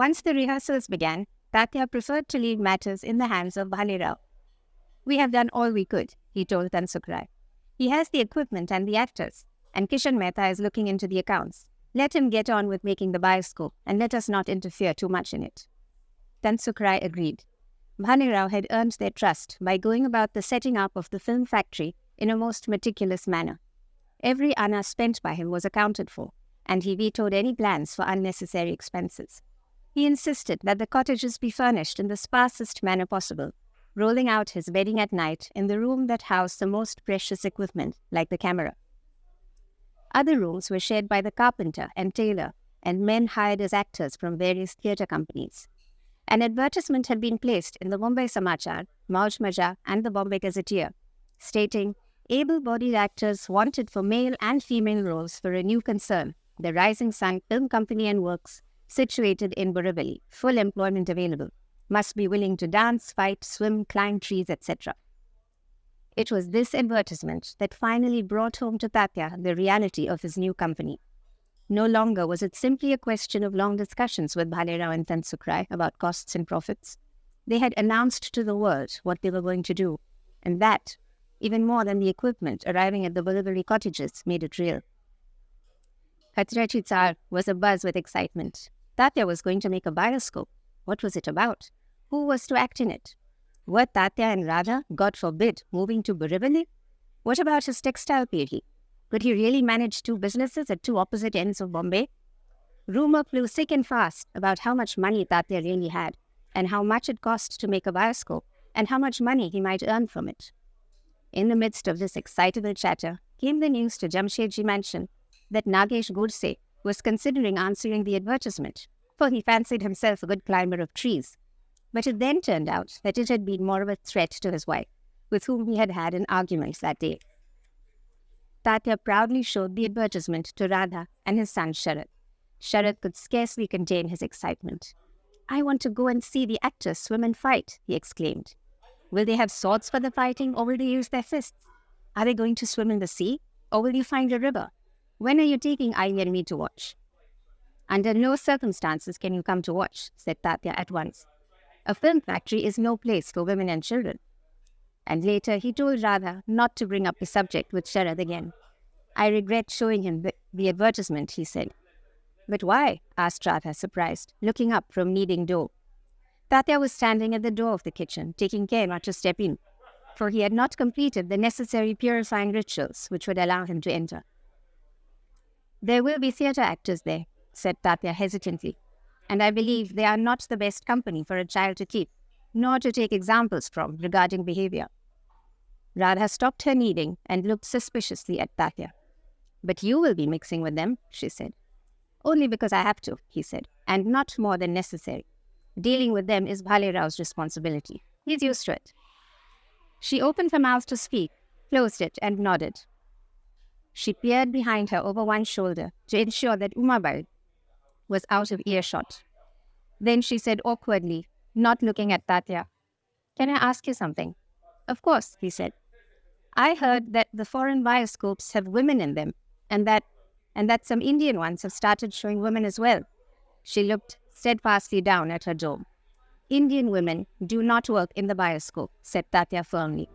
Once the rehearsals began, Tatya preferred to leave matters in the hands of Bhalerao. "We have done all we could," he told Tansukrai. "He has the equipment and the actors, and Kishan Mehta is looking into the accounts. Let him get on with making the bioscope, and let us not interfere too much in it." Tansukrai agreed. Bhalerao had earned their trust by going about the setting up of the film factory in a most meticulous manner. Every anna spent by him was accounted for, and he vetoed any plans for unnecessary expenses. He insisted that the cottages be furnished in the sparsest manner possible, rolling out his bedding at night in the room that housed the most precious equipment, like the camera. Other rooms were shared by the carpenter and tailor and men hired as actors from various theatre companies. An advertisement had been placed in the Bombay Samachar, Mauj Maja and the Bombay Gazetteer, stating, "Able-bodied actors wanted for male and female roles for a new concern, the Rising Sun Film Company and Works, situated in Borivali, full employment available, must be willing to dance, fight, swim, climb trees, etc." It was this advertisement that finally brought home to Tatya the reality of his new company. No longer was it simply a question of long discussions with Bhalerao and Tansukrai about costs and profits. They had announced to the world what they were going to do, and that, even more than the equipment arriving at the Borivali cottages, made it real. Khatrachi Tsar was abuzz with excitement. Tatya was going to make a bioscope. What was it about? Who was to act in it? Were Tatya and Radha, God forbid, moving to Borivali? What about his textile piri? Could he really manage two businesses at two opposite ends of Bombay? Rumour flew thick and fast about how much money Tatya really had, and how much it cost to make a bioscope, and how much money he might earn from it. In the midst of this excitable chatter came the news to Jamshedji Mansion that Nagesh Godse was considering answering the advertisement, for he fancied himself a good climber of trees. But it then turned out that it had been more of a threat to his wife, with whom he had had an argument that day. Tatya proudly showed the advertisement to Radha and his son Sharad. Sharad could scarcely contain his excitement. "I want to go and see the actors swim and fight," he exclaimed. "Will they have swords for the fighting, or will they use their fists? Are they going to swim in the sea, or will you find a river? When are you taking Ayi and me to watch?" "Under no circumstances can you come to watch," said Tatya at once. "A film factory is no place for women and children." And later he told Radha not to bring up the subject with Sharad again. "I regret showing him the advertisement," he said. "But why?" asked Radha, surprised, looking up from kneading dough. Tatya was standing at the door of the kitchen, taking care not to step in, for he had not completed the necessary purifying rituals which would allow him to enter. "There will be theatre actors there," said Tatya hesitantly, "and I believe they are not the best company for a child to keep, nor to take examples from regarding behavior." Radha stopped her kneading and looked suspiciously at Tatya. "But you will be mixing with them," she said. "Only because I have to," he said, "and not more than necessary. Dealing with them is Bhalerao's responsibility. He's used to it." She opened her mouth to speak, closed it, and nodded. She peered behind her over one shoulder to ensure that Umabai was out of earshot. Then she said awkwardly, not looking at Tatya, "Can I ask you something?" "Of course," he said. "I heard that the foreign bioscopes have women in them, and that some Indian ones have started showing women as well." She looked steadfastly down at her dome. "Indian women do not work in the bioscope," said Tatya firmly.